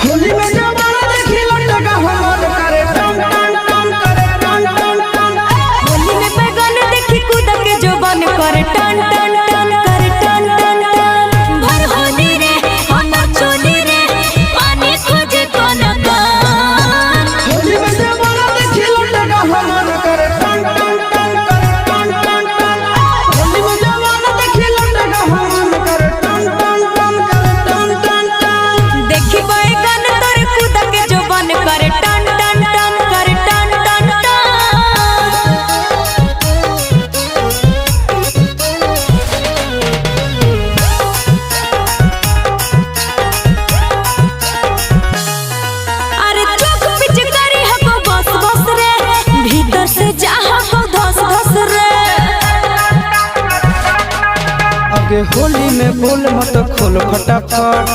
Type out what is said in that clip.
होली में जवाना देखी लटका हमर करे टन टन टन करे टन टन टन। होली में बैगन देखी कूद के जोबन करे टन टन टन करे टन टन टन। भर होली रे हमर चोली रे पानी खोजे कोन कान। होली में जवाना देखी लटका हमर करे टन टन टन करे टन टन टन। होली में जवाना देखी लटका हमर करे टन टन टन करे टन टन टन। देखी बैगन तोर कूद के जोबन करे टन टन टन करे टन टन टन। अरे चुप पिचकारी हको बस बस रे भीतर से चाह को धस धस रे। आगे होली में बोल मत खोल फटाफट।